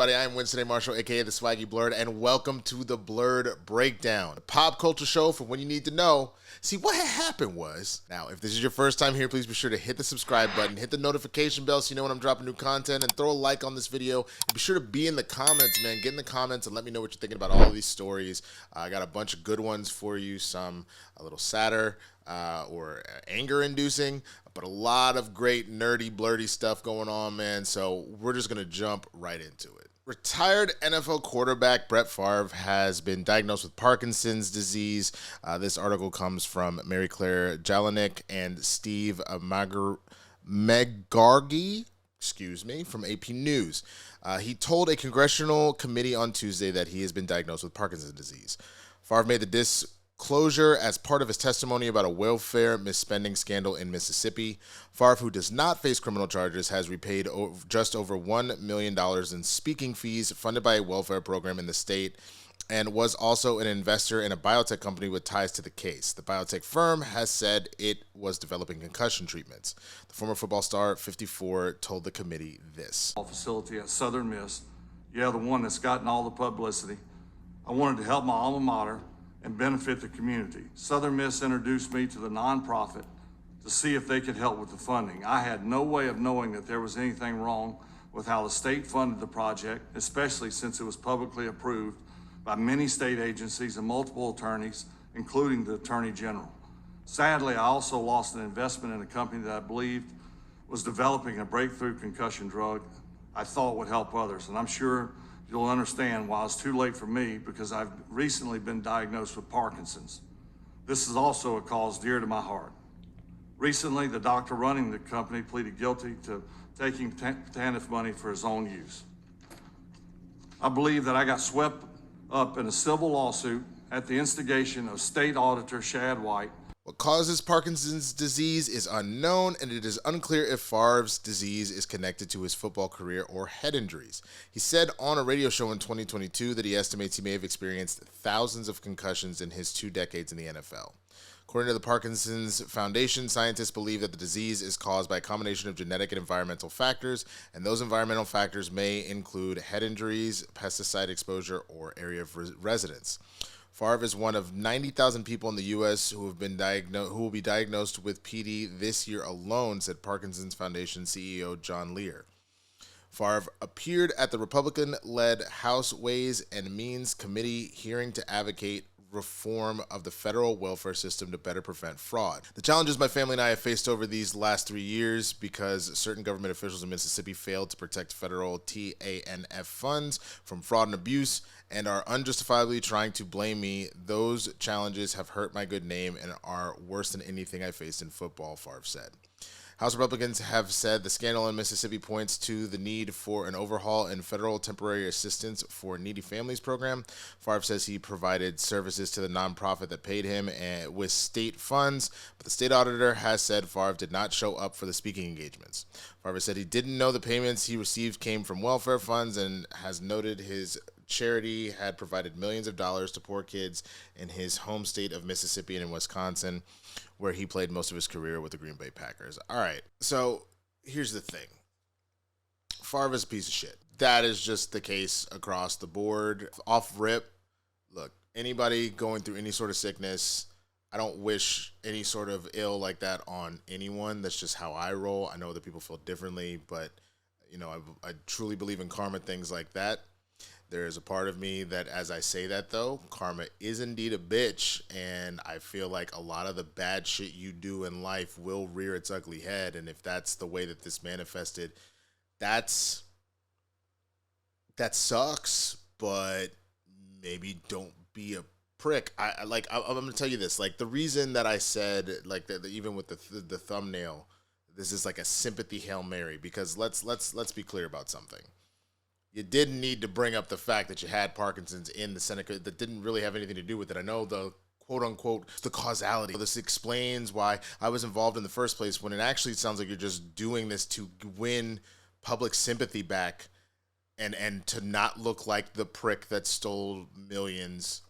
everybody? I am Winston A. Marshall, aka the Swaggy Blerd, and welcome to the Blerd Breakdown, a pop culture show for when you need to know. See, what had happened was, now, if this is your first time here, please be sure to hit the subscribe button, hit the notification bell so you know when I'm dropping new content, and throw a like on this video. And be sure to be in the comments, man. Get in the comments and let me know what you're thinking about all of these stories. I got a bunch of good ones for you, some a little sadder or anger-inducing, but a lot of great nerdy, blerdy stuff going on, man. So we're just going to jump right into it. Retired NFL quarterback Brett Favre has been diagnosed with Parkinson's disease. This article comes from Mary Claire Jelinek and Steve Megargy, from AP News. He told a congressional committee on Tuesday that he has been diagnosed with Parkinson's disease. Favre made the disclosure as part of his testimony about a welfare misspending scandal in Mississippi. Favre, who does not face criminal charges, has repaid just over $1 million in speaking fees funded by a welfare program in the state and was also an investor in a biotech company with ties to the case. The biotech firm has said it was developing concussion treatments. The former football star, 54, told the committee this. Facility at Southern Miss, the one that's gotten all the publicity. I wanted to help my alma mater and benefit the community. Southern Miss introduced me to the nonprofit to see if they could help with the funding. I had no way of knowing that there was anything wrong with how the state funded the project, especially since it was publicly approved by many state agencies and multiple attorneys, including the Attorney General. Sadly, I also lost an investment in a company that I believed was developing a breakthrough concussion drug I thought would help others, and I'm sure you'll understand why it's too late for me because I've recently been diagnosed with Parkinson's. This is also a cause dear to my heart. Recently, the doctor running the company pleaded guilty to taking TANF money for his own use. I believe that I got swept up in a civil lawsuit at the instigation of State Auditor Shad White. What causes Parkinson's disease is unknown, and it is unclear if Favre's disease is connected to his football career or head injuries. He said on a radio show in 2022 that he estimates he may have experienced thousands of concussions in his 2 decades in the NFL. According to the Parkinson's Foundation, scientists believe that the disease is caused by a combination of genetic and environmental factors, and those environmental factors may include head injuries, pesticide exposure, or area of residence. Favre is one of 90,000 people in the U.S. who will be diagnosed with PD this year alone, said Parkinson's Foundation CEO John Lear. Favre appeared at the Republican-led House Ways and Means Committee hearing to advocate reform of the federal welfare system to better prevent fraud. The challenges my family and I have faced over these last 3 years because certain government officials in Mississippi failed to protect federal TANF funds from fraud and abuse and are unjustifiably trying to blame me. Those challenges have hurt my good name and are worse than anything I faced in football, Favre said. House Republicans have said the scandal in Mississippi points to the need for an overhaul in federal temporary assistance for needy families program. Favre says he provided services to the nonprofit that paid him with state funds, but the state auditor has said Favre did not show up for the speaking engagements. Favre said he didn't know the payments he received came from welfare funds and has noted his charity had provided millions of dollars to poor kids in his home state of Mississippi and in Wisconsin, where he played most of his career with the Green Bay Packers. All right, so here's the thing. Favre is a piece of shit. That is just the case across the board. Off rip, look, anybody going through any sort of sickness, I don't wish any sort of ill like that on anyone. That's just how I roll. I know that people feel differently, but I truly believe in karma, things like that. There is a part of me that, as I say that, though, karma is indeed a bitch, and I feel like a lot of the bad shit you do in life will rear its ugly head, and if that's the way that this manifested, that sucks, but maybe don't be a prick. I'm going to tell you this, like, the reason that I said, like, even with the thumbnail, this is like a sympathy Hail Mary, because let's be clear about something. You didn't need to bring up the fact that you had Parkinson's in the Senate. That didn't really have anything to do with it. I know the quote-unquote, the causality. This explains why I was involved in the first place, when it actually sounds like you're just doing this to win public sympathy back and to not look like the prick that stole millions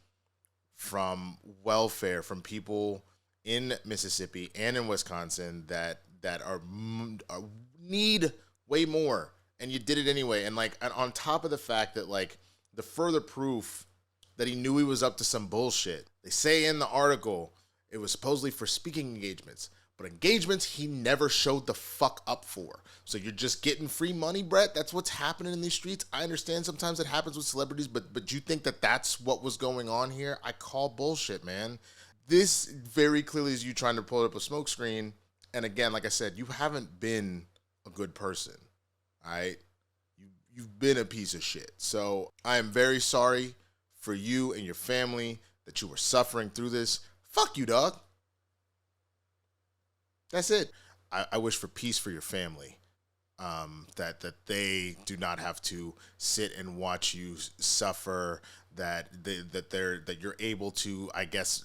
from welfare from people in Mississippi and in Wisconsin that are need way more and you did it anyway. And like, and on top of the fact that like the further proof that he knew he was up to some bullshit. They say in the article it was supposedly for speaking engagements, but engagements he never showed the fuck up for. So you're just getting free money, Brett? That's what's happening in these streets? I understand sometimes it happens with celebrities, but you think that that's what was going on here? I call bullshit, man. This very clearly is you trying to pull up a smokescreen. And again, like I said, you haven't been a good person, all right? You've been a piece of shit. So I am very sorry for you and your family that you were suffering through this. Fuck you, dog. That's it. I wish for peace for your family, that they do not have to sit and watch you suffer, that you're able to, I guess,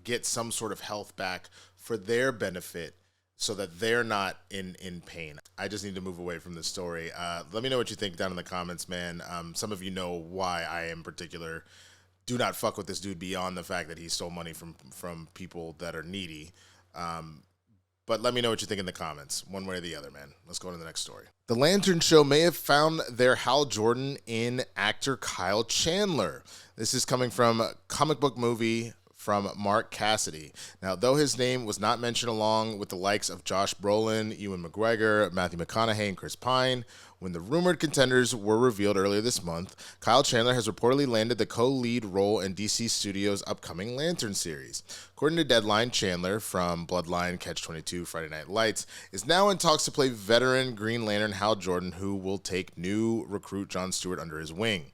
get some sort of health back for their benefit so that they're not in pain. I just need to move away from this story. Let me know what you think down in the comments, man. Some of you know why I, in particular, do not fuck with this dude beyond the fact that he stole money from people that are needy. But let me know what you think in the comments, one way or the other, man. Let's go to the next story. The Lantern Show may have found their Hal Jordan in actor Kyle Chandler. This is coming from Comic Book Movie from Mark Cassidy. Now, though his name was not mentioned along with the likes of Josh Brolin, Ewan McGregor, Matthew McConaughey, and Chris Pine, when the rumored contenders were revealed earlier this month, Kyle Chandler has reportedly landed the co-lead role in DC Studios' upcoming Lantern series. According to Deadline, Chandler, from Bloodline, Catch-22, Friday Night Lights, is now in talks to play veteran Green Lantern Hal Jordan, who will take new recruit John Stewart under his wing.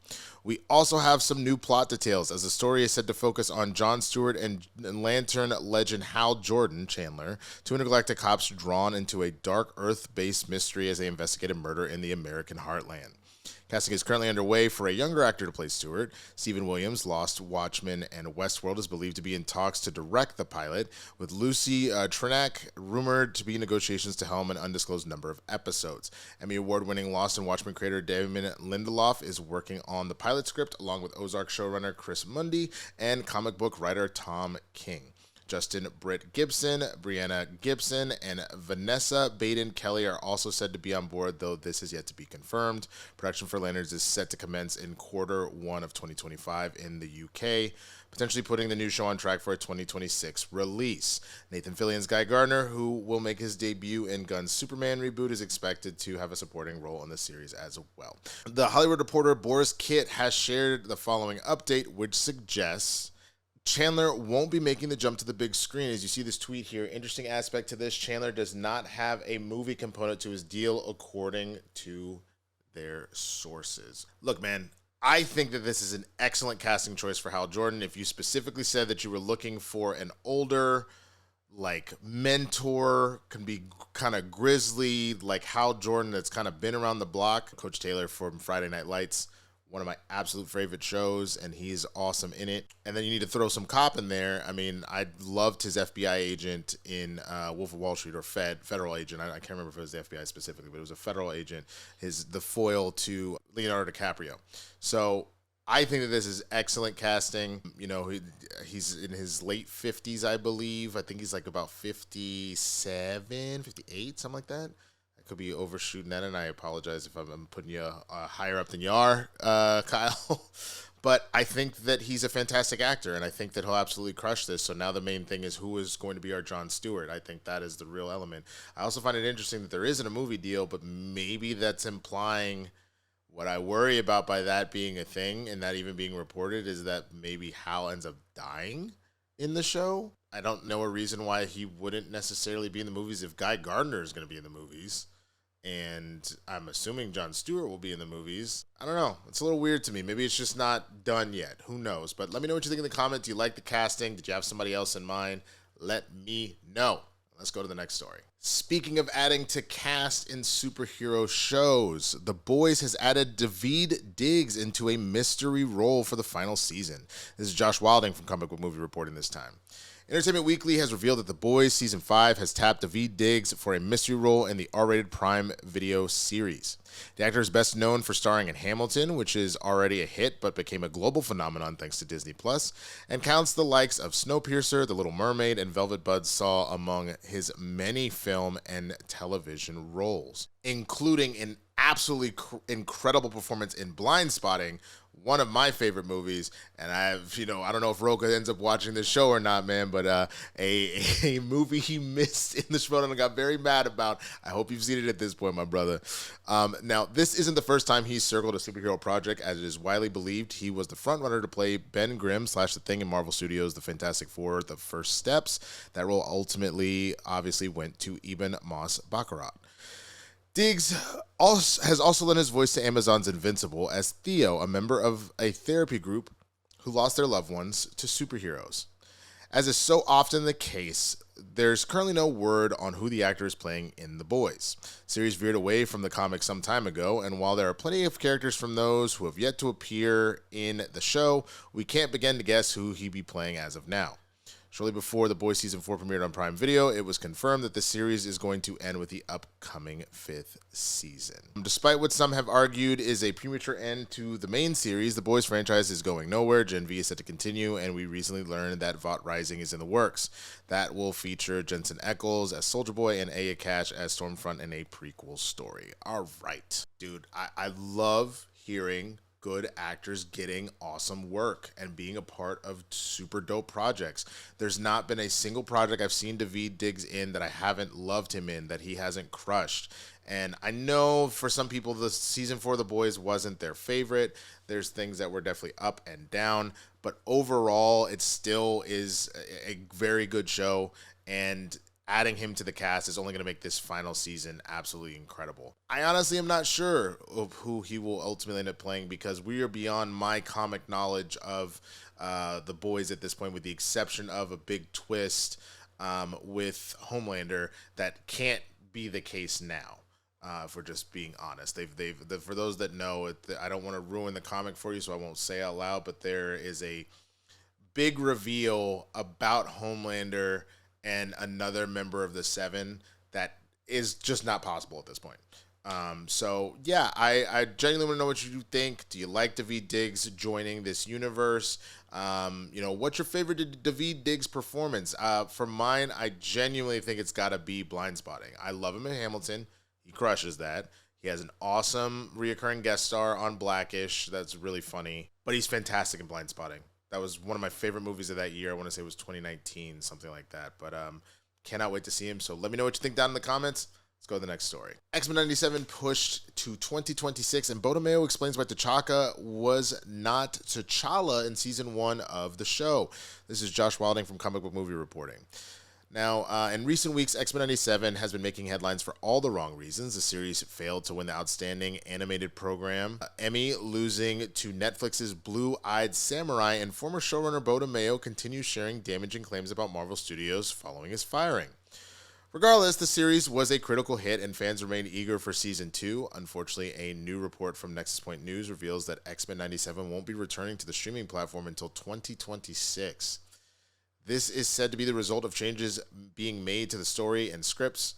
We also have some new plot details, as the story is said to focus on John Stewart and Lantern legend Hal Jordan, Chandler, two intergalactic cops drawn into a dark Earth-based mystery as they investigate a murder in the American heartland. Casting is currently underway for a younger actor to play Stewart. Stephen Williams, Lost, Watchmen, and Westworld is believed to be in talks to direct the pilot, with Lucy Trenack rumored to be in negotiations to helm an undisclosed number of episodes. Emmy Award-winning Lost and Watchmen creator Damon Lindelof is working on the pilot script, along with Ozark showrunner Chris Mundy and comic book writer Tom King. Justin Britt Gibson, Brianna Gibson, and Vanessa Baden Kelly are also said to be on board, though this is yet to be confirmed. Production for Lanterns is set to commence in Q1 of 2025 in the UK, potentially putting the new show on track for a 2026 release. Nathan Fillion's Guy Gardner, who will make his debut in Gunn's Superman reboot, is expected to have a supporting role in the series as well. The Hollywood Reporter Boris Kitt has shared the following update, which suggests Chandler won't be making the jump to the big screen. As you see this tweet here, interesting aspect to this, Chandler does not have a movie component to his deal, according to their sources. Look, man, I think that this is an excellent casting choice for Hal Jordan. If you specifically said that you were looking for an older, like, mentor, can be kind of grizzly, like Hal Jordan that's kind of been around the block. Coach Taylor from Friday Night Lights, one of my absolute favorite shows, and he's awesome in it. And then you need to throw some cop in there. I mean, I loved his FBI agent in Wolf of Wall Street, or federal agent. I can't remember if it was the FBI specifically, but it was a federal agent. The foil to Leonardo DiCaprio. So I think that this is excellent casting. You know, he's in his late 50s, I believe. I think he's like about 57, 58, something like that. Could be overshooting that, and I apologize if I'm putting you higher up than you are, Kyle. But I think that he's a fantastic actor, and I think that he'll absolutely crush this. So now the main thing is who is going to be our John Stewart. I think that is the real element. I also find it interesting that there isn't a movie deal, but maybe that's implying what I worry about by that being a thing and that even being reported is that maybe Hal ends up dying in the show. I don't know a reason why he wouldn't necessarily be in the movies if Guy Gardner is going to be in the movies. And I'm assuming John Stewart will be in the movies. I don't know. It's a little weird to me. Maybe it's just not done yet. Who knows? But let me know what you think in the comments. Do you like the casting? Did you have somebody else in mind? Let me know. Let's go to the next story. Speaking of adding to cast in superhero shows, The Boys has added Daveed Diggs into a mystery role for the final season. This is Josh Wilding from Comic Book Movie reporting this time. Entertainment Weekly has revealed that The Boys Season 5 has tapped Daveed Diggs for a mystery role in the R-rated Prime Video series. The actor is best known for starring in Hamilton, which is already a hit but became a global phenomenon thanks to Disney+, and counts the likes of Snowpiercer, The Little Mermaid, and Velvet Buzzsaw among his many film and television roles, including an absolutely incredible performance in Blindspotting, one of my favorite movies. And I don't know if Roka ends up watching this show or not, man, but a movie he missed in the show and I got very mad about. I hope you've seen it at this point, my brother. Now, this isn't the first time he's circled a superhero project, as it is widely believed he was the frontrunner to play Ben Grimm / The Thing in Marvel Studios' The Fantastic Four: The First Steps. That role ultimately, obviously, went to Eben Moss-Baccarat. Diggs has also lent his voice to Amazon's Invincible as Theo, a member of a therapy group who lost their loved ones to superheroes. As is so often the case, there's currently no word on who the actor is playing in The Boys. The series veered away from the comics some time ago, and while there are plenty of characters from those who have yet to appear in the show, we can't begin to guess who he'd be playing as of now. Shortly before The Boys Season 4 premiered on Prime Video, it was confirmed that the series is going to end with the upcoming 5th season. Despite what some have argued is a premature end to the main series, The Boys franchise is going nowhere. Gen V is set to continue, and we recently learned that Vought Rising is in the works. That will feature Jensen Ackles as Soldier Boy and Aya Cash as Stormfront in a prequel story. All right, dude, I love hearing good actors getting awesome work and being a part of super dope projects. There's not been a single project I've seen Daveed Diggs in that I haven't loved him in, that he hasn't crushed. And I know for some people the season 4 of The Boys wasn't their favorite. There's things that were definitely up and down, but overall it still is a very good show, and adding him to the cast is only going to make this final season absolutely incredible. I honestly am not sure of who he will ultimately end up playing, because we are beyond my comic knowledge of The Boys at this point, with the exception of a big twist with Homelander that can't be the case now. If we're just being honest, for those that know, I don't want to ruin the comic for you, so I won't say out loud, but there is a big reveal about Homelander and another member of the Seven that is just not possible at this point. So yeah, I genuinely want to know what you think. Do you like Daveed Diggs joining this universe? What's your favorite Daveed Diggs performance? For mine, I genuinely think it's got to be Blindspotting. I love him in Hamilton. He crushes that. He has an awesome reoccurring guest star on Blackish that's really funny, but he's fantastic in Blindspotting. That was one of my favorite movies of that year. I want to say it was 2019, something like that. But cannot wait to see him. So let me know what you think down in the comments. Let's go to the next story. X-Men 97 pushed to 2026, and Beau DeMayo explains why T'Chaka was not T'Challa in Season 1 of the show. This is Josh Wilding from Comic Book Movie Reporting. Now, in recent weeks, X-Men 97 has been making headlines for all the wrong reasons. The series failed to win the Outstanding Animated Program Emmy, losing to Netflix's Blue-Eyed Samurai, and former showrunner Beau DeMayo continues sharing damaging claims about Marvel Studios following his firing. Regardless, the series was a critical hit, and fans remain eager for Season 2. Unfortunately, a new report from Nexus Point News reveals that X-Men 97 won't be returning to the streaming platform until 2026. This is said to be the result of changes being made to the story and scripts.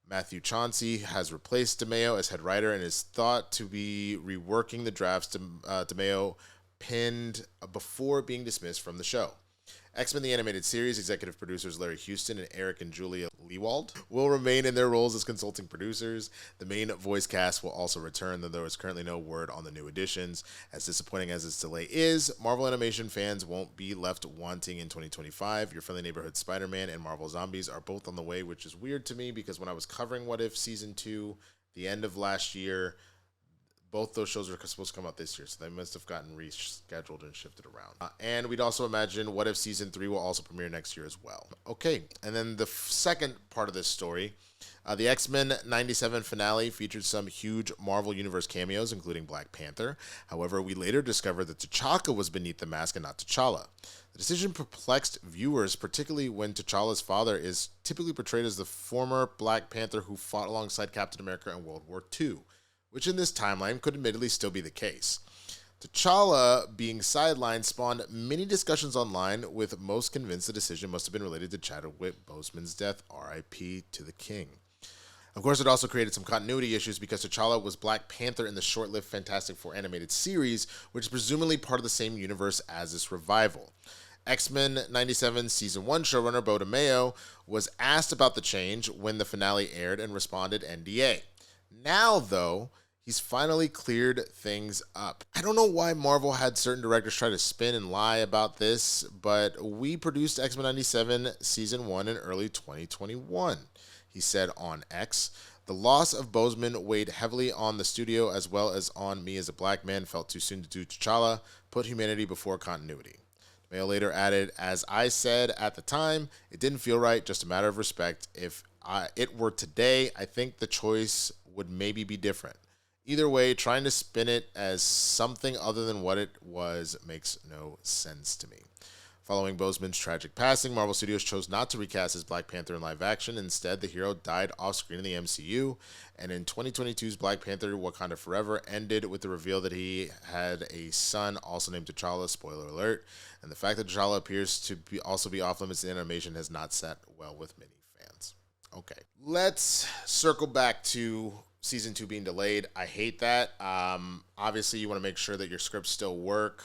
Matthew Chauncey has replaced DeMayo as head writer and is thought to be reworking the drafts DeMayo penned before being dismissed from the show. X-Men the Animated Series executive producers Larry Houston and Eric and Julia Lewald will remain in their roles as consulting producers. The main voice cast will also return, though there is currently no word on the new additions. As disappointing as this delay is, Marvel Animation fans won't be left wanting in 2025. Your Friendly Neighborhood Spider-Man and Marvel Zombies are both on the way, which is weird to me because when I was covering What If Season 2, the end of last year, both those shows were supposed to come out this year, so they must have gotten rescheduled and shifted around. And we'd also imagine What If Season 3 will also premiere next year as well. Okay, and then the second part of this story, the X-Men 97 finale featured some huge Marvel Universe cameos, including Black Panther. However, we later discovered that T'Chaka was beneath the mask and not T'Challa. The decision perplexed viewers, particularly when T'Challa's father is typically portrayed as the former Black Panther who fought alongside Captain America in World War II, which in this timeline could admittedly still be the case. T'Challa being sidelined spawned many discussions online, with most convinced the decision must have been related to Chadwick Boseman's death, R.I.P. to the King. Of course, it also created some continuity issues because T'Challa was Black Panther in the short-lived Fantastic Four animated series, which is presumably part of the same universe as this revival. X-Men 97 Season 1 showrunner Beau DeMayo was asked about the change when the finale aired and responded NDA. Now, though, he's finally cleared things up. I don't know why Marvel had certain directors try to spin and lie about this, but we produced X-Men 97 Season 1 in early 2021. He said on X, "The loss of Boseman weighed heavily on the studio as well as on me as a black man. Felt too soon to do T'Challa, put humanity before continuity." Mayo later added, "As I said at the time, it didn't feel right, just a matter of respect. If it were today, I think the choice would maybe be different. Either way, trying to spin it as something other than what it was makes no sense to me." Following Boseman's tragic passing, Marvel Studios chose not to recast as Black Panther in live action. Instead, the hero died off-screen in the MCU, and in 2022's Black Panther Wakanda Forever ended with the reveal that he had a son also named T'Challa, spoiler alert, and the fact that T'Challa appears to also be off-limits in animation has not sat well with many fans. Okay, let's circle back to Season 2 being delayed. I hate that. Obviously, you want to make sure that your scripts still work,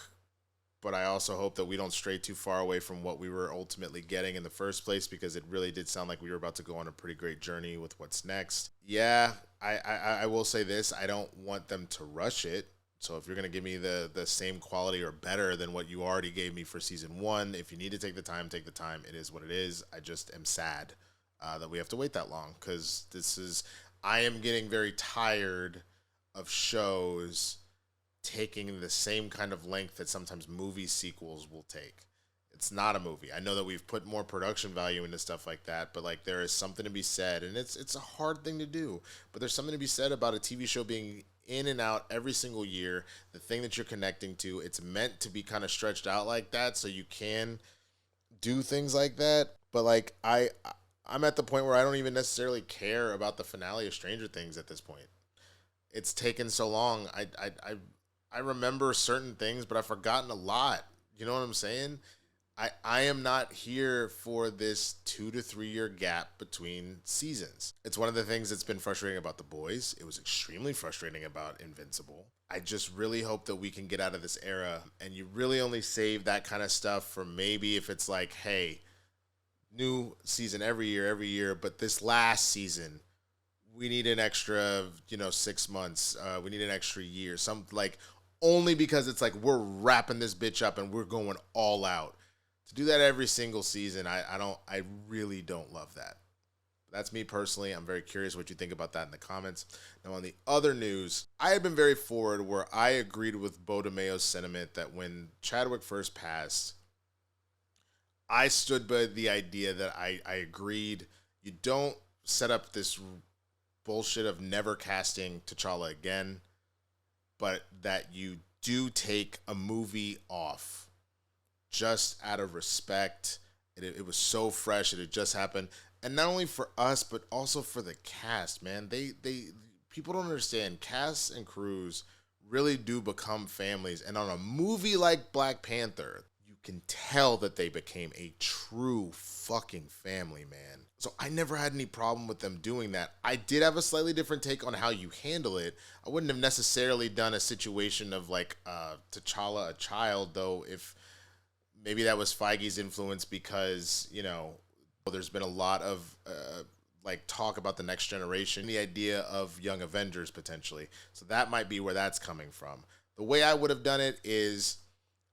but I also hope that we don't stray too far away from what we were ultimately getting in the first place, because it really did sound like we were about to go on a pretty great journey with what's next. Yeah, I will say this. I don't want them to rush it. So if you're going to give me the same quality or better than what you already gave me for Season 1, if you need to take the time, take the time. It is what it is. I just am sad that we have to wait that long, because I am getting very tired of shows taking the same kind of length that sometimes movie sequels will take. It's not a movie. I know that we've put more production value into stuff like that, but like there is something to be said, and it's a hard thing to do, but there's something to be said about a TV show being in and out every single year, the thing that you're connecting to. It's meant to be kind of stretched out like that so you can do things like that. But like I'm at the point where I don't even necessarily care about the finale of Stranger Things at this point. It's taken so long. I remember certain things, but I've forgotten a lot. You know what I'm saying? I am not here for this 2 to 3 year gap between seasons. It's one of the things that's been frustrating about The Boys. It was extremely frustrating about Invincible. I just really hope that we can get out of this era, and you really only save that kind of stuff for maybe if it's like, hey, new season every year, but this last season, we need an extra, 6 months. We need an extra year. Only because it's like we're wrapping this bitch up and we're going all out. To do that every single season, I really don't love that. That's me personally. I'm very curious what you think about that in the comments. Now, on the other news, I have been very forward where I agreed with Beau DeMayo's sentiment that when Chadwick first passed, I stood by the idea that I agreed. You don't set up this bullshit of never casting T'Challa again, but that you do take a movie off just out of respect. It was so fresh. It had just happened. And not only for us, but also for the cast, man. People don't understand. Casts and crews really do become families. And on a movie like Black Panther, you can tell that they became a true fucking family, man. So I never had any problem with them doing that. I did have a slightly different take on how you handle it. I wouldn't have necessarily done a situation of like T'Challa a child, though, if maybe that was Feige's influence, because, there's been a lot of talk about the next generation, the idea of Young Avengers potentially. So that might be where that's coming from. The way I would have done it is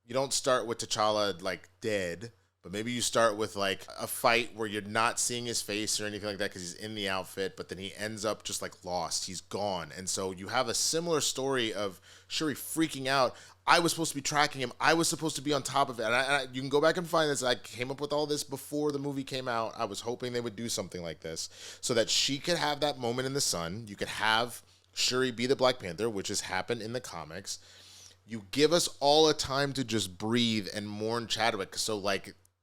you don't start with T'Challa dead, but maybe you start with a fight where you're not seeing his face or anything like that because he's in the outfit, but then he ends up just lost. He's gone. And so you have a similar story of Shuri freaking out. I was supposed to be tracking him. I was supposed to be on top of it. And you can go back and find this. I came up with all this before the movie came out. I was hoping they would do something like this so that she could have that moment in the sun. You could have Shuri be the Black Panther, which has happened in the comics. You give us all a time to just breathe and mourn Chadwick. So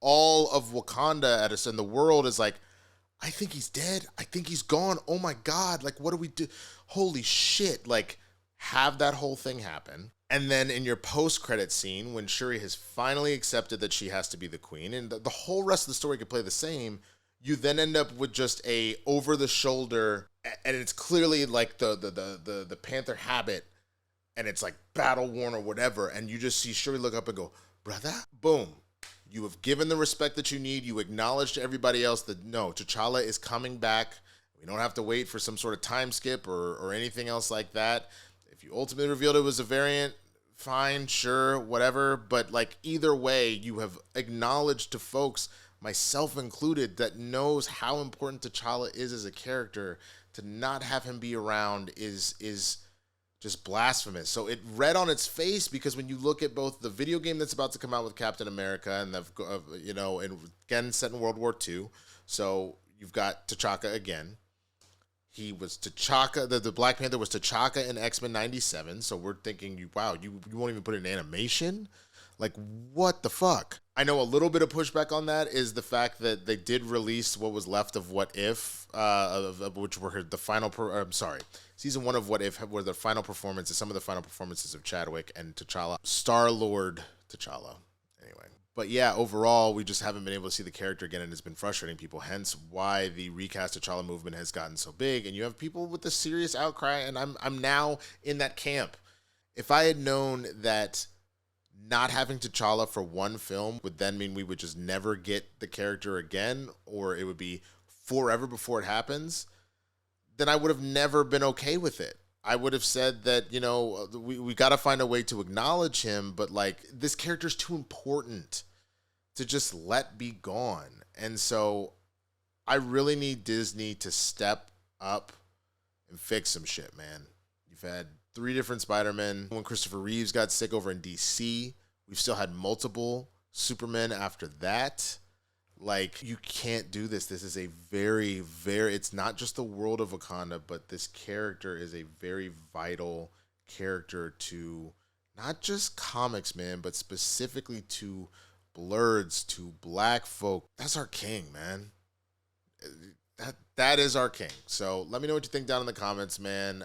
all of Wakanda at us and the world is I think he's dead. I think he's gone. Oh my God. What do we do? Holy shit. Have that whole thing happen. And then in your post-credit scene, when Shuri has finally accepted that she has to be the queen, and the whole rest of the story could play the same, you then end up with just a over-the-shoulder, and it's clearly like the Panther habit, and it's like battle-worn or whatever, and you just see Shuri look up and go, brother? Boom. You have given the respect that you need. You acknowledge to everybody else that, no, T'Challa is coming back. We don't have to wait for some sort of time skip or anything else like that. If you ultimately revealed it was a variant, fine, sure, whatever. But like either way, you have acknowledged to folks, myself included, that knows how important T'Challa is as a character. To not have him be around is just blasphemous. So it read on its face, because when you look at both the video game that's about to come out with Captain America and and again set in World War II, so you've got T'Chaka again. He was T'Chaka, the Black Panther was T'Chaka in X-Men 97, so we're thinking, wow, you won't even put it in animation? Like, what the fuck? I know a little bit of pushback on that is the fact that they did release what was left of What If, which were the final, season 1 of What If were the final performances, some of the final performances of Chadwick and T'Challa, Star-Lord T'Challa. Anyway. But yeah, overall, we just haven't been able to see the character again, and it's been frustrating people, hence why the recast T'Challa movement has gotten so big, and you have people with a serious outcry, and I'm now in that camp. If I had known that not having T'Challa for one film would then mean we would just never get the character again, or it would be forever before it happens, then I would have never been okay with it. I would have said that, we got to find a way to acknowledge him, but like, this character's too important to just let be gone. And so I really need Disney to step up and fix some shit, man. You've had 3 different Spider-Men. When Christopher Reeves got sick over in DC, we've still had multiple Supermen after that. Like, you can't do this. This is a very, very, it's not just the world of Wakanda, but this character is a very vital character to not just comics, man, but specifically to Blerds, to black folk. That's our king, man. That is our king. So let me know what you think down in the comments, man.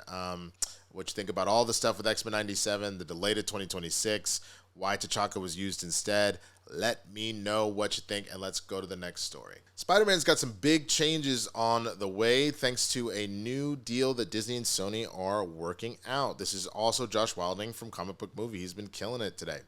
What you think about all the stuff with X-Men 97, the delay to 2026, why T'Chaka was used instead. Let me know what you think, and let's go to the next story. Spider-Man's got some big changes on the way thanks to a new deal that Disney and Sony are working out. This is also Josh Wilding from Comic Book Movie. He's been killing it today.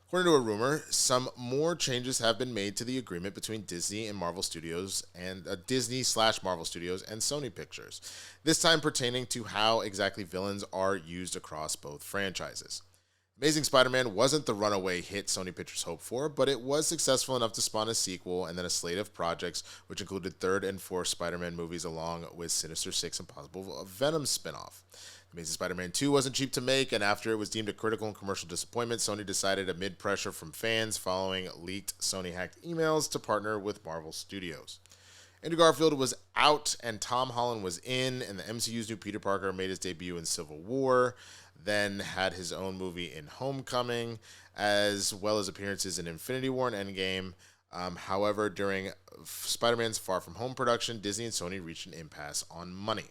According to a rumor, some more changes have been made to the agreement between Disney and Marvel Studios and Disney/Marvel Studios and Sony Pictures, this time pertaining to how exactly villains are used across both franchises. Amazing Spider-Man wasn't the runaway hit Sony Pictures hoped for, but it was successful enough to spawn a sequel and then a slate of projects, which included 3rd and 4th Spider-Man movies along with Sinister Six and possible Venom spinoff. Amazing Spider-Man 2 wasn't cheap to make, and after it was deemed a critical and commercial disappointment, Sony decided, amid pressure from fans following leaked Sony-hacked emails, to partner with Marvel Studios. Andrew Garfield was out and Tom Holland was in, and the MCU's new Peter Parker made his debut in Civil War, then had his own movie in Homecoming, as well as appearances in Infinity War and Endgame. However, during Spider-Man's Far From Home production, Disney and Sony reached an impasse on money.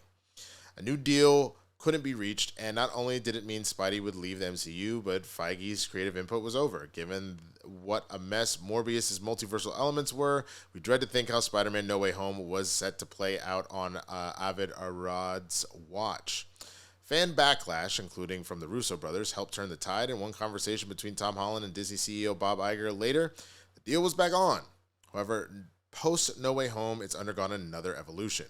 A new deal couldn't be reached, and not only did it mean Spidey would leave the MCU, but Feige's creative input was over. Given what a mess Morbius' multiversal elements were, we dread to think how Spider-Man No Way Home was set to play out on Avid Arad's watch. Fan backlash, including from the Russo brothers, helped turn the tide, and one conversation between Tom Holland and Disney CEO Bob Iger later, the deal was back on. However, post No Way Home, it's undergone another evolution.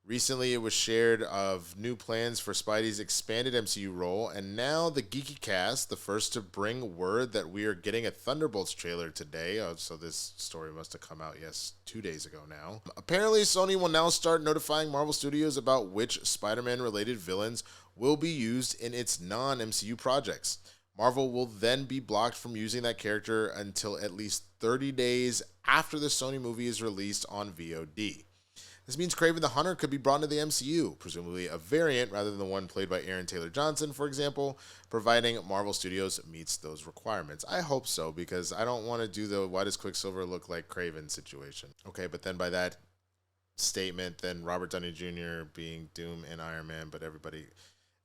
Recently, it was shared of new plans for Spidey's expanded MCU role, and now the Geeky Cast, the first to bring word that we are getting a Thunderbolts trailer today. So this story must have come out, 2 days ago now. Apparently, Sony will now start notifying Marvel Studios about which Spider-Man-related villains will be used in its non-MCU projects. Marvel will then be blocked from using that character until at least 30 days after the Sony movie is released on VOD. This means Kraven the Hunter could be brought into the MCU, presumably a variant rather than the one played by Aaron Taylor Johnson, for example, providing Marvel Studios meets those requirements. I hope so, because I don't want to do the why does Quicksilver look like Kraven situation. Okay, but then by that statement, then Robert Downey Jr. being Doom and Iron Man, but everybody...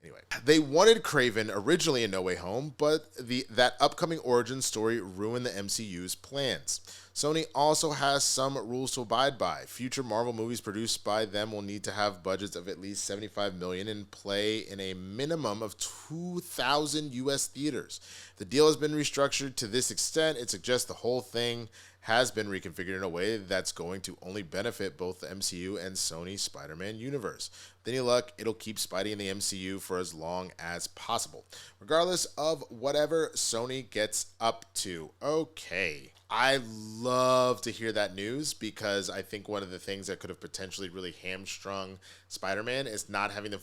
Anyway, they wanted Kraven originally in No Way Home, but that upcoming origin story ruined the MCU's plans. Sony also has some rules to abide by. Future Marvel movies produced by them will need to have budgets of at least $75 million and play in a minimum of 2,000 U.S. theaters. The deal has been restructured to this extent. It suggests the whole thing has been reconfigured in a way that's going to only benefit both the MCU and Sony Spider-Man universe. With any luck, it'll keep Spidey in the MCU for as long as possible, regardless of whatever Sony gets up to. Okay. I love to hear that news because I think one of the things that could have potentially really hamstrung Spider-Man is not having the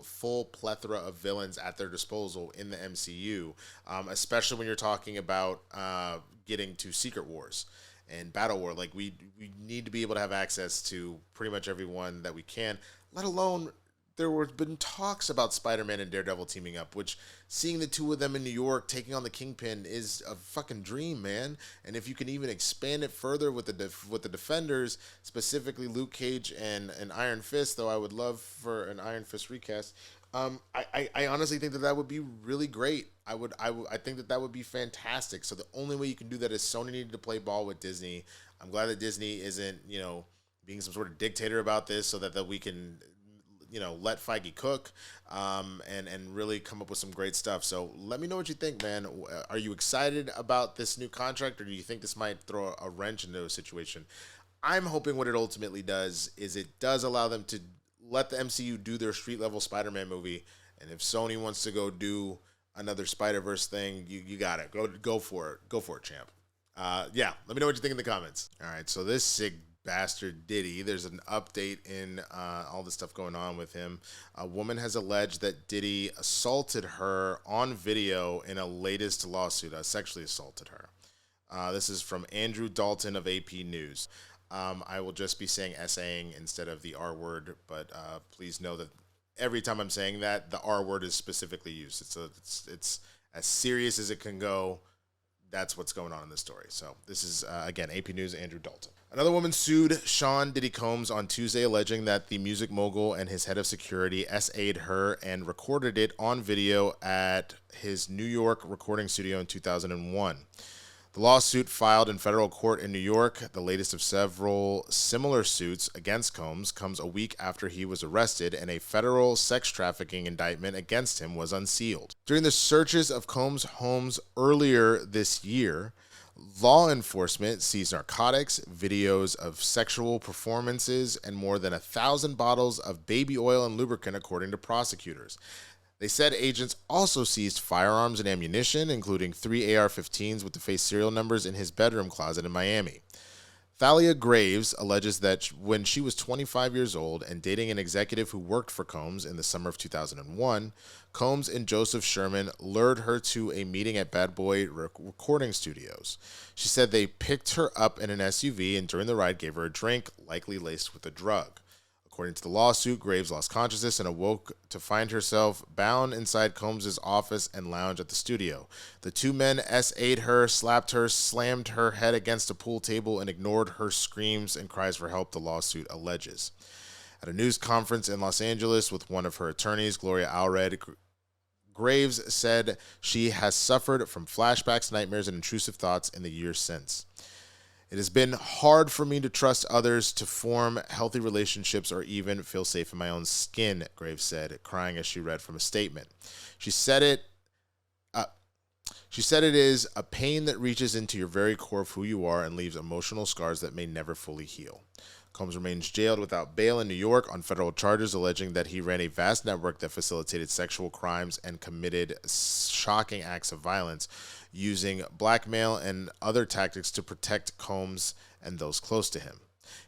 full plethora of villains at their disposal in the MCU, especially when you're talking about getting to Secret Wars and Battle War. Like, we need to be able to have access to pretty much everyone that we can, let alone there were been talks about Spider-Man and Daredevil teaming up, which seeing the two of them in New York taking on the Kingpin is a fucking dream, man. And if you can even expand it further with the Defenders, specifically Luke Cage and Iron Fist, though I would love for an Iron Fist recast. I honestly think that would be really great. I think that would be fantastic. So the only way you can do that is Sony needed to play ball with Disney. I'm glad that Disney isn't, being some sort of dictator about this, so that we can, let Feige cook, and really come up with some great stuff. So let me know what you think, man. Are you excited about this new contract, or do you think this might throw a wrench into a situation? I'm hoping what it ultimately does is it does allow them to let the MCU do their street-level Spider-Man movie, and if Sony wants to go do another Spider-Verse thing, you got it. Go for it. Go for it, champ. Yeah, let me know what you think in the comments. All right, so this sick bastard Diddy, there's an update in all the stuff going on with him. A woman has alleged that Diddy assaulted her on video in a latest lawsuit, sexually assaulted her. This is from Andrew Dalton of AP News. I will just be saying essaying instead of the R word, but please know that every time I'm saying that, the R word is specifically used. It's as serious as it can go. That's what's going on in this story. So this is, again, AP News, Andrew Dalton. Another woman sued Sean Diddy Combs on Tuesday, alleging that the music mogul and his head of security SA'd her and recorded it on video at his New York recording studio in 2001. The lawsuit, filed in federal court in New York, the latest of several similar suits against Combs, comes a week after he was arrested and a federal sex trafficking indictment against him was unsealed. During the searches of Combs' homes earlier this year, law enforcement seized narcotics, videos of sexual performances, and more than 1,000 bottles of baby oil and lubricant, according to prosecutors. They said agents also seized firearms and ammunition, including 3 AR-15s with the face serial numbers in his bedroom closet in Miami. Thalia Graves alleges that when she was 25 years old and dating an executive who worked for Combs in the summer of 2001, Combs and Joseph Sherman lured her to a meeting at Bad Boy Recording Studios. She said they picked her up in an SUV and during the ride gave her a drink, likely laced with a drug. According to the lawsuit, Graves lost consciousness and awoke to find herself bound inside Combs' office and lounge at the studio. The two men SA'd her, slapped her, slammed her head against a pool table, and ignored her screams and cries for help, the lawsuit alleges. At a news conference in Los Angeles with one of her attorneys, Gloria Allred, Graves said she has suffered from flashbacks, nightmares, and intrusive thoughts in the years since. It has been hard for me to trust others, to form healthy relationships, or even feel safe in my own skin, Graves said, crying as she read from a statement. She said it is a pain that reaches into your very core of who you are and leaves emotional scars that may never fully heal. Combs remains jailed without bail in New York on federal charges alleging that he ran a vast network that facilitated sexual crimes and committed shocking acts of violence, using blackmail and other tactics to protect Combs and those close to him.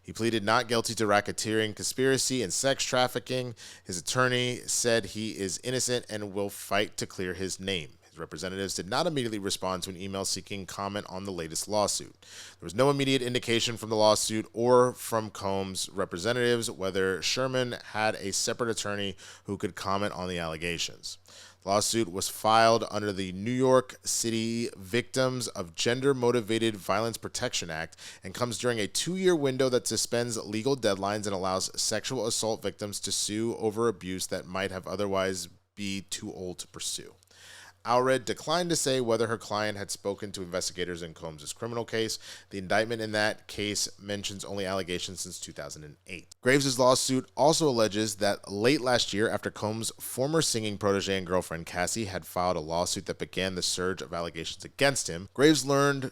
He pleaded not guilty to racketeering, conspiracy, and sex trafficking. His attorney said he is innocent and will fight to clear his name. Representatives did not immediately respond to an email seeking comment on the latest lawsuit. There was no immediate indication from the lawsuit or from Combs' representatives whether Sherman had a separate attorney who could comment on the allegations. The lawsuit was filed under the New York City Victims of Gender-Motivated Violence Protection Act and comes during a 2-year window that suspends legal deadlines and allows sexual assault victims to sue over abuse that might have otherwise be too old to pursue. Allred declined to say whether her client had spoken to investigators in Combs' criminal case. The indictment in that case mentions only allegations since 2008. Graves' lawsuit also alleges that late last year, after Combs' former singing protege and girlfriend Cassie had filed a lawsuit that began the surge of allegations against him, Graves learned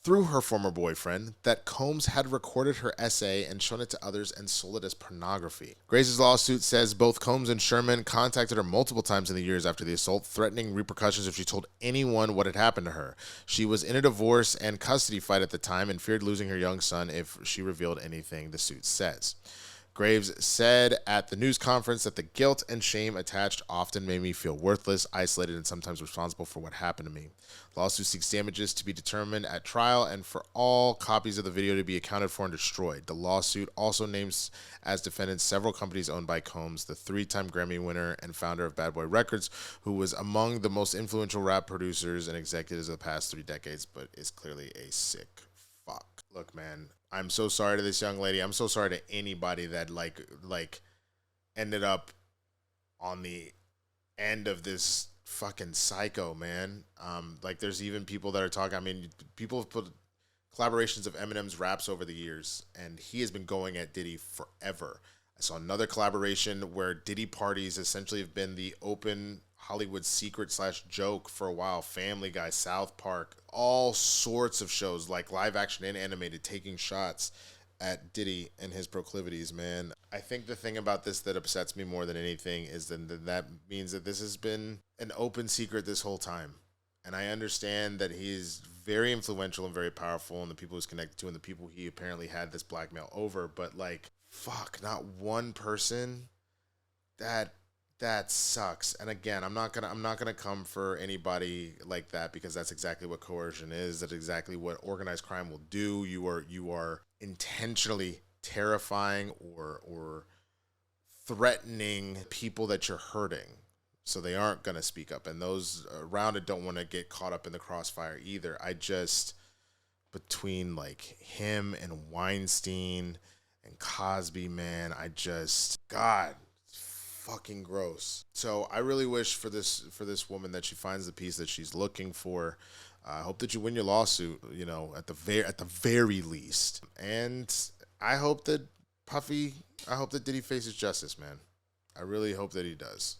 through her former boyfriend that Combs had recorded her essay and shown it to others and sold it as pornography. Grace's lawsuit says both Combs and Sherman contacted her multiple times in the years after the assault, threatening repercussions if she told anyone what had happened to her. She was in a divorce and custody fight at the time and feared losing her young son if she revealed anything, the suit says. Graves said at the news conference that the guilt and shame attached often made me feel worthless, isolated, and sometimes responsible for what happened to me. The lawsuit seeks damages to be determined at trial and for all copies of the video to be accounted for and destroyed. The lawsuit also names as defendants several companies owned by Combs, the three-time Grammy winner and founder of Bad Boy Records, who was among the most influential rap producers and executives of the past 3 decades, but is clearly a sick fuck. Look, man, I'm so sorry to this young lady. I'm so sorry to anybody that like ended up on the end of this fucking psycho, man. Like there's even people that are talking. I mean, people have put collaborations of Eminem's raps over the years, and he has been going at Diddy forever. I saw another collaboration where Diddy parties essentially have been the open Hollywood secret / joke for a while. Family Guy, South Park, all sorts of shows like live action and animated taking shots at Diddy and his proclivities, man. I think the thing about this that upsets me more than anything is that means that this has been an open secret this whole time. And I understand that he is very influential and very powerful, and the people he's connected to and the people he apparently had this blackmail over, but like, fuck, not one person. That sucks. And again, I'm not gonna come for anybody like that, because that's exactly what coercion is. That's exactly what organized crime will do. You are intentionally terrifying or threatening people that you're hurting, so they aren't gonna speak up. And those around it don't want to get caught up in the crossfire either. I just, between like him and Weinstein and Cosby, man, God, fucking gross. So I really wish for this woman that she finds the peace that she's looking for. I hope that you win your lawsuit, you know, at the very least. And I hope that Diddy faces justice, man. I really hope that he does.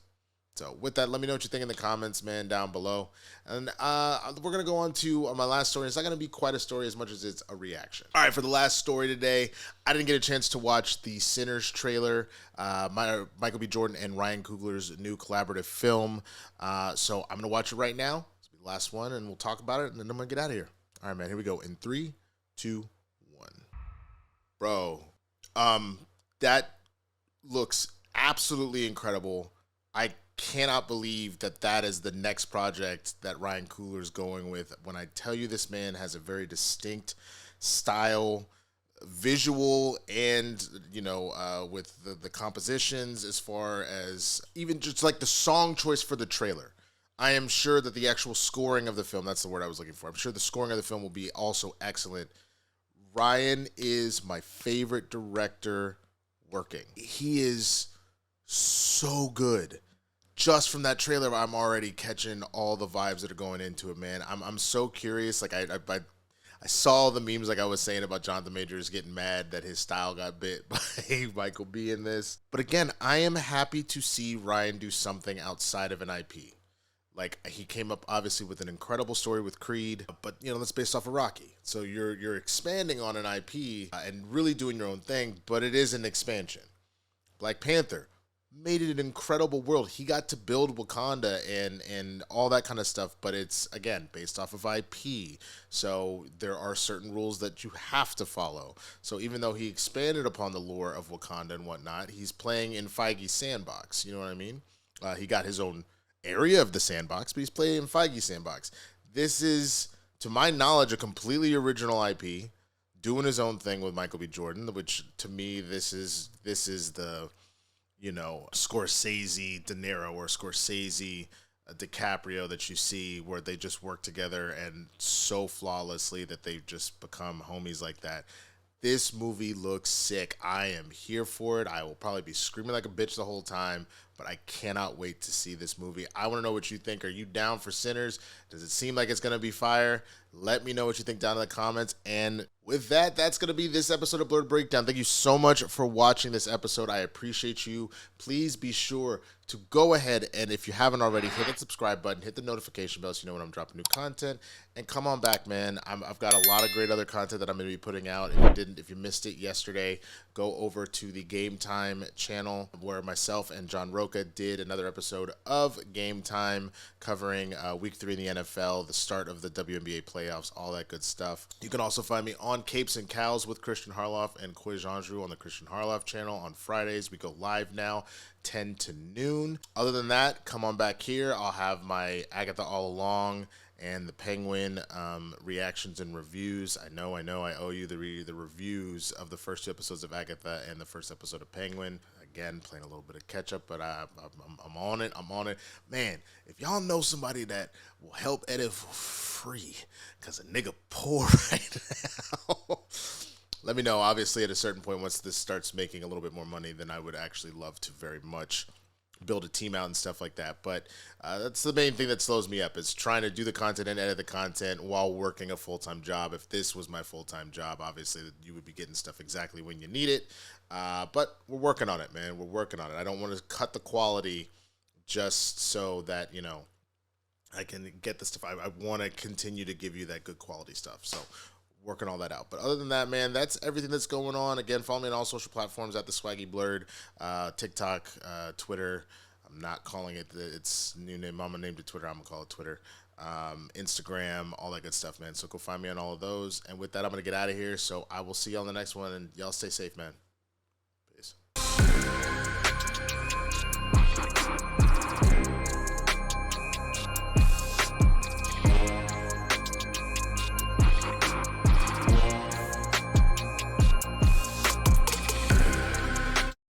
So with that, let me know what you think in the comments, man, down below. And we're going to go on to my last story. It's not going to be quite a story as much as it's a reaction. All right, for the last story today, I didn't get a chance to watch the Sinners trailer, Michael B. Jordan and Ryan Coogler's new collaborative film. So I'm going to watch it right now. It's the last one, and we'll talk about it, and then I'm going to get out of here. All right, man, here we go. In 3, 2, 1. Bro, that looks absolutely incredible. I cannot believe that is the next project that Ryan Coogler is going with. When I tell you, this man has a very distinct style, visual, and with the compositions, as far as even just like the song choice for the trailer. I am sure that the actual scoring of the film, that's the word I was looking for, I'm sure the scoring of the film will be also excellent. Ryan is my favorite director working. He is so good. Just from that trailer, I'm already catching all the vibes that are going into it, man. I'm so curious. Like I saw the memes, like I was saying, about Jonathan Majors getting mad that his style got bit by Michael B in this. But again, I am happy to see Ryan do something outside of an IP. Like, he came up obviously with an incredible story with Creed, but that's based off of Rocky. So you're expanding on an IP and really doing your own thing, but it is an expansion. Black Panther made it an incredible world. He got to build Wakanda and all that kind of stuff, but it's, again, based off of IP. So there are certain rules that you have to follow. So even though he expanded upon the lore of Wakanda and whatnot, he's playing in Feige's sandbox. You know what I mean? He got his own area of the sandbox, but he's playing in Feige's sandbox. This is, to my knowledge, a completely original IP, doing his own thing with Michael B. Jordan, which to me, this is the Scorsese De Niro or Scorsese DiCaprio that you see, where they just work together and so flawlessly that they've just become homies like that. This movie looks sick. I am here for it. I will probably be screaming like a bitch the whole time, but I cannot wait to see this movie. I want to know what you think. Are you down for Sinners? Does it seem like it's going to be fire? Let me know what you think down in the comments. And with that, that's going to be this episode of Blerd Breakdown. Thank you so much for watching this episode. I appreciate you. Please be sure to go ahead and, if you haven't already, hit the subscribe button, hit the notification bell so you know when I'm dropping new content, and come on back, man. I've got a lot of great other content that I'm going to be putting out. If you missed it yesterday, go over to the Game Time channel where myself and John Roca did another episode of Game Time covering Week 3 in the NFL, the start of the WNBA playoffs, all that good stuff. You can also find me on Capes and Cows with Christian Harloff and Koi Jeanjou on the Christian Harloff channel on Fridays. We go live now, 10 to noon. Other than that, come on back here. I'll have my Agatha All Along and the Penguin reactions and reviews. I know I owe you the reviews of the first 2 episodes of Agatha and the first episode of Penguin. Again, playing a little bit of catch up, but I'm on it. I'm on it. Man, if y'all know somebody that will help edit for free, because a nigga poor right now, let me know. Obviously, at a certain point, once this starts making a little bit more money, then I would actually love to very much build a team out and stuff like that. But that's the main thing that slows me up, is trying to do the content and edit the content while working a full-time job. If this was my full-time job, obviously you would be getting stuff exactly when you need it. But we're working on it, man. We're working on it. I don't want to cut the quality just so that, you know, I can get the stuff. I want to continue to give you that good quality stuff. So working all that out. But other than that, man, that's everything that's going on. Again, follow me on all social platforms at the Swaggy Blerd, TikTok, Twitter. I'm not calling it its new name. Mama named it Twitter. I'm gonna call it Twitter. Instagram, all that good stuff, man. So go find me on all of those. And with that, I'm gonna get out of here. So I will see you on the next one, and y'all stay safe, man. Peace.